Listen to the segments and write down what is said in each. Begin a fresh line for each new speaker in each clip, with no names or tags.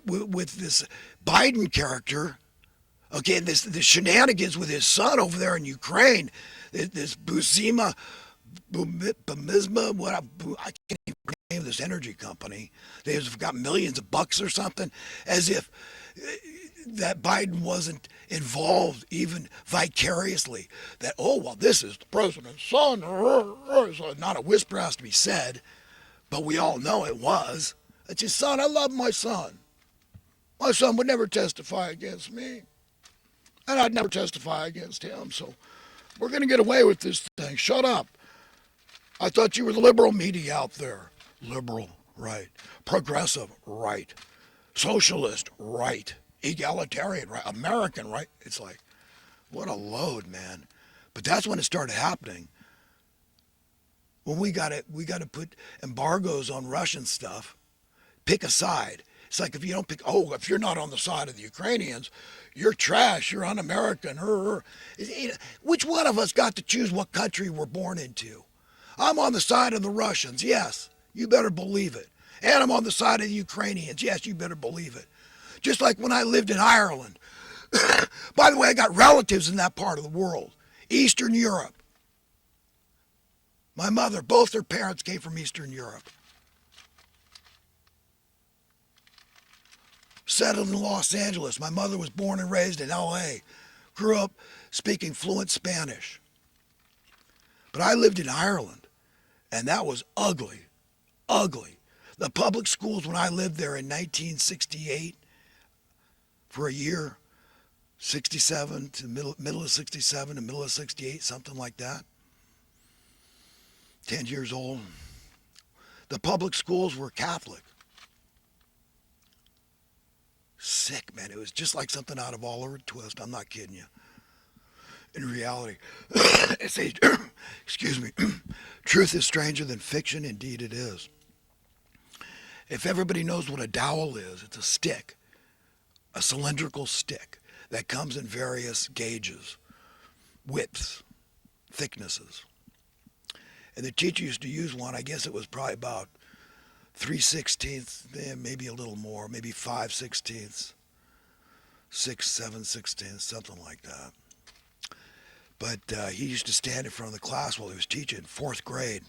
with this Biden character. Okay, the shenanigans with his son over there in Ukraine, this Bumisma, what I can't even name this energy company. They've got millions of bucks or something, as if that Biden wasn't involved even vicariously. That, oh, well, this is the president's son. So not a whisper has to be said, but we all know it was. It's his son. I love my son. My son would never testify against me, and I'd never testify against him. So we're going to get away with this thing. Shut up. I thought you were the liberal media out there. Liberal, right. Progressive, right. Socialist, right. Egalitarian, right. American, right. It's like, what a load, man. But that's when it started happening. When we got to put embargoes on Russian stuff, pick a side. It's like if you don't pick, if you're not on the side of the Ukrainians, you're trash, you're un-American. Which one of us got to choose what country we're born into? I'm on the side of the Russians, yes, you better believe it. And I'm on the side of the Ukrainians, yes, you better believe it. Just like when I lived in Ireland. By the way, I got relatives in that part of the world, Eastern Europe. My mother, both their parents came from Eastern Europe. Settled in Los Angeles. My mother was born and raised in L.A. Grew up speaking fluent Spanish. But I lived in Ireland, and that was ugly, ugly. The public schools when I lived there in 1968, for a year, 67 to middle of 67 to middle of 68, something like that. 10 years old. The public schools were Catholic. Sick, man. It was just like something out of Oliver Twist. I'm not kidding you. In reality, excuse me, truth is stranger than fiction. Indeed it is. If everybody knows what a dowel is, it's a stick, a cylindrical stick that comes in various gauges, widths, thicknesses. And the teacher used to use one, I guess it was probably about 3/16, maybe a little more, maybe 5/16, 6, 7/16, something like that. But he used to stand in front of the class while he was teaching, fourth grade.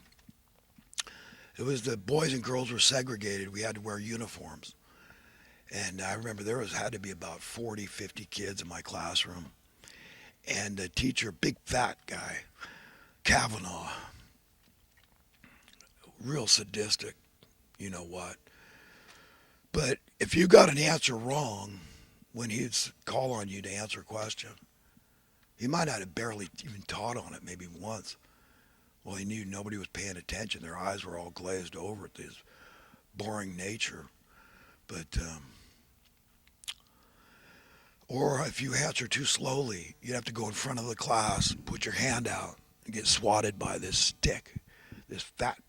It was the boys and girls were segregated. We had to wear uniforms. And I remember had to be about 40, 50 kids in my classroom. And the teacher, big fat guy, Kavanaugh, real sadistic, you know what. But if you got an answer wrong when he'd call on you to answer a question, he might not have barely even taught on it, maybe once. Well, he knew nobody was paying attention. Their eyes were all glazed over at his boring nature. But, or if you answer too slowly, you'd have to go in front of the class, put your hand out, and get swatted by this stick. This fat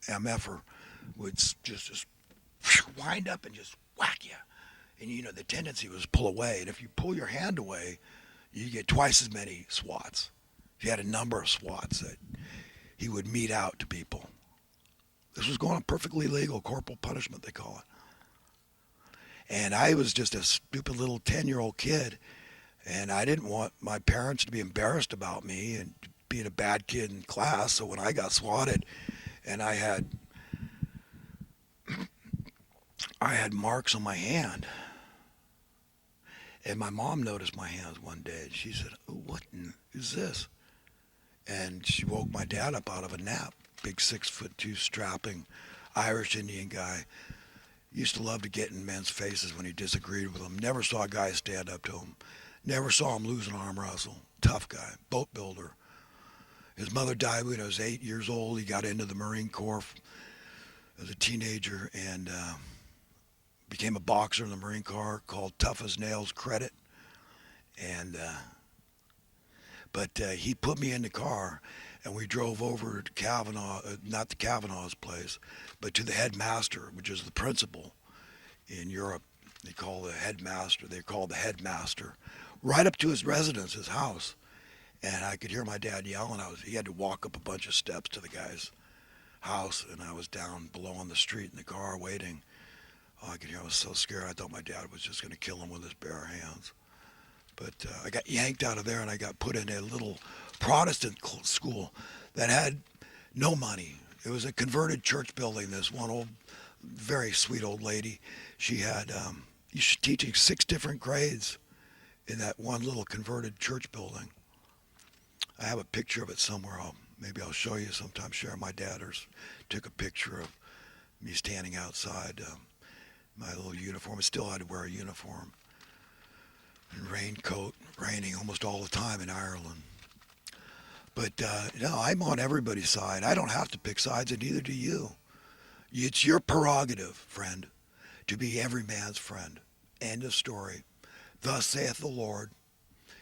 MFer would just wind up and just whack you. And, you know, the tendency was pull away. And if you pull your hand away, you get twice as many swats. He had a number of swats that he would mete out to people. This was going on perfectly legal, corporal punishment, they call it. And I was just a stupid little 10-year-old kid, and I didn't want my parents to be embarrassed about me and being a bad kid in class. So when I got swatted and I had marks on my hand, and my mom noticed my hands one day, and she said, "Oh, what is this?" And she woke my dad up out of a nap. Big 6'2" strapping Irish Indian guy. Used to love to get in men's faces when he disagreed with them. Never saw a guy stand up to him. Never saw him lose an arm wrestle. Tough guy, boat builder. His mother died when he was 8 years old. He got into the Marine Corps as a teenager and became a boxer in the Marine Corps called Tough as Nails Credit. And but he put me in the car, and we drove over to Kavanaugh, not to Kavanaugh's place, but to the headmaster, which is the principal in Europe. They call the headmaster, right up to his residence, his house. And I could hear my dad yelling. He had to walk up a bunch of steps to the guy's house, and I was down below on the street in the car waiting. Oh, I could hear I was so scared. I thought my dad was just going to kill him with his bare hands. But I got yanked out of there and I got put in a little Protestant school that had no money. It was a converted church building. This one old, very sweet old lady, she had, she's teaching 6 different grades in that one little converted church building. I have a picture of it somewhere. Maybe I'll show you sometime. Share my dad took a picture of me standing outside my little uniform. I still had to wear a uniform and raincoat, raining almost all the time in Ireland. But no, I'm on everybody's side. I don't have to pick sides, and neither do you. It's your prerogative, friend, to be every man's friend. End of story. Thus saith the Lord.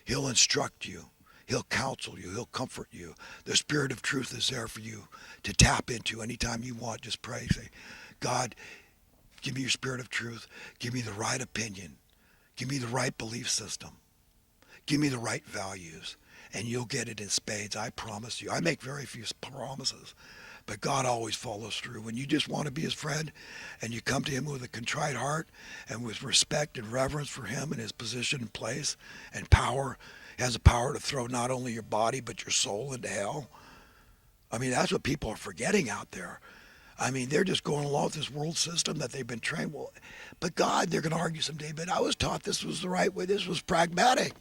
He'll instruct you. He'll counsel you. He'll comfort you. The Spirit of truth is there for you to tap into anytime you want. Just pray. Say, God, give me your Spirit of truth. Give me the right opinion. Give me the right belief system. Give me the right values. And you'll get it in spades. I promise you. I make very few promises. But God always follows through. When you just want to be his friend and you come to him with a contrite heart and with respect and reverence for him and his position and place and power, he has the power to throw not only your body but your soul into hell. I mean, that's what people are forgetting out there. I mean, they're just going along with this world system that they've been trained. Well, but God, they're going to argue someday, but I was taught this was the right way. This was pragmatic.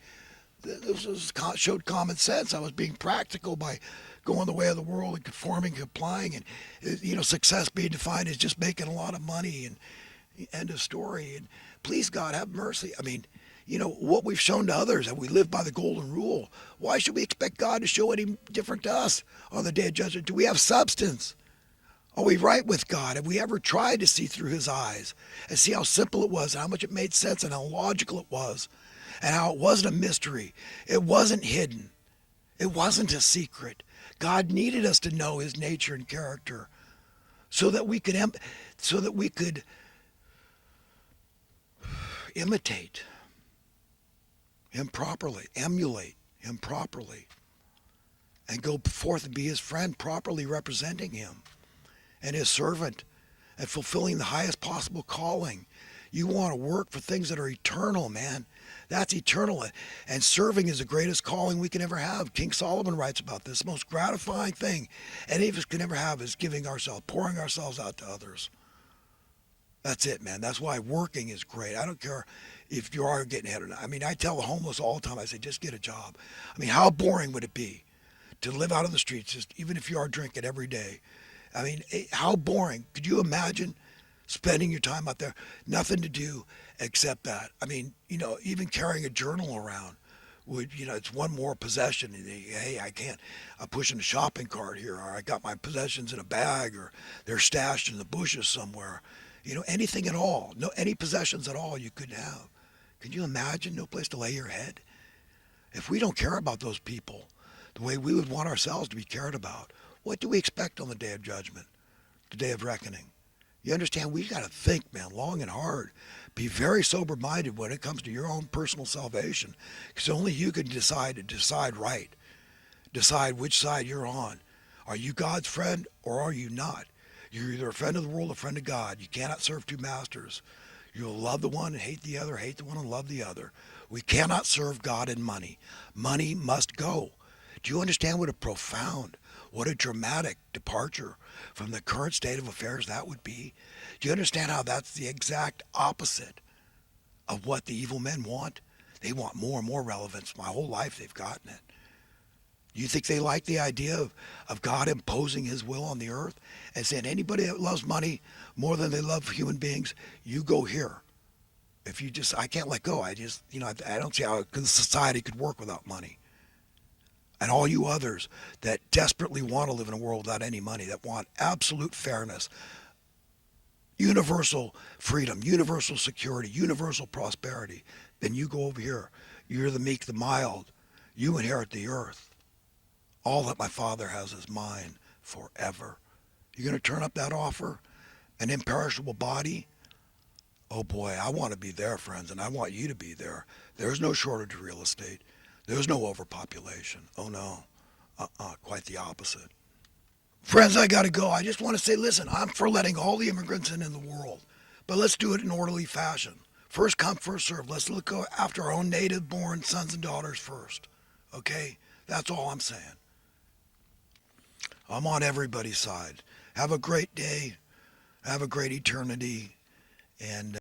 Showed common sense. I was being practical by going the way of the world and conforming, complying, and success being defined as just making a lot of money and end of story. And please, God, have mercy. I mean, what we've shown to others, and we live by the golden rule. Why should we expect God to show any different to us on the day of judgment? Do we have substance? Are we right with God? Have we ever tried to see through his eyes and see how simple it was, and how much it made sense, and how logical it was, and how it wasn't a mystery? It wasn't hidden. It wasn't a secret. God needed us to know his nature and character so that we could imitate him properly, emulate him properly, and go forth and be his friend, properly representing him and his servant and fulfilling the highest possible calling. You want to work for things that are eternal, man. That's eternal. And serving is the greatest calling we can ever have. King Solomon writes about this. The most gratifying thing any of us can ever have is giving ourselves, pouring ourselves out to others. That's it, man. That's why working is great. I don't care if you are getting ahead or not. I mean, I tell the homeless all the time, I say, just get a job. I mean, how boring would it be to live out on the streets, just even if you are drinking every day? I mean, how boring. Could you imagine spending your time out there, nothing to do except that? I mean, even carrying a journal around would, it's one more possession. Hey, I'm pushing a shopping cart here, or I got my possessions in a bag, or they're stashed in the bushes somewhere. Anything at all. No, any possessions at all you could have. Can you imagine? No place to lay your head. If we don't care about those people the way we would want ourselves to be cared about, what do we expect on the day of judgment, the day of reckoning? You understand? We got to think, man, long and hard. Be very sober-minded when it comes to your own personal salvation, because only you can decide right. Decide which side you're on. Are you God's friend or are you not? You're either a friend of the world or a friend of God. You cannot serve two masters. You'll love the one and hate the other, hate the one and love the other. We cannot serve God and money. Money must go. Do you understand what a profound, what a dramatic departure from the current state of affairs that would be? Do you understand how that's the exact opposite of what the evil men want? They want more and more relevance. My whole life they've gotten it. You think they like the idea of God imposing his will on the earth and saying anybody that loves money more than they love human beings, you go here. If you I can't let go. I don't see how society could work without money. And all you others that desperately want to live in a world without any money, that want absolute fairness, universal freedom, universal security, universal prosperity, then you go over here. You're the meek, the mild. You inherit the earth. All that my Father has is mine forever. You're going to turn up that offer? An imperishable body? Oh boy, I want to be there, friends, and I want you to be there. There's no shortage of real estate. There's no overpopulation. Oh no. Quite the opposite. Friends, I got to go. I just want to say, listen, I'm for letting all the immigrants in the world. But let's do it in orderly fashion. First come, first serve. Let's look after our own native born sons and daughters first. Okay? That's all I'm saying. I'm on everybody's side. Have a great day. Have a great eternity. And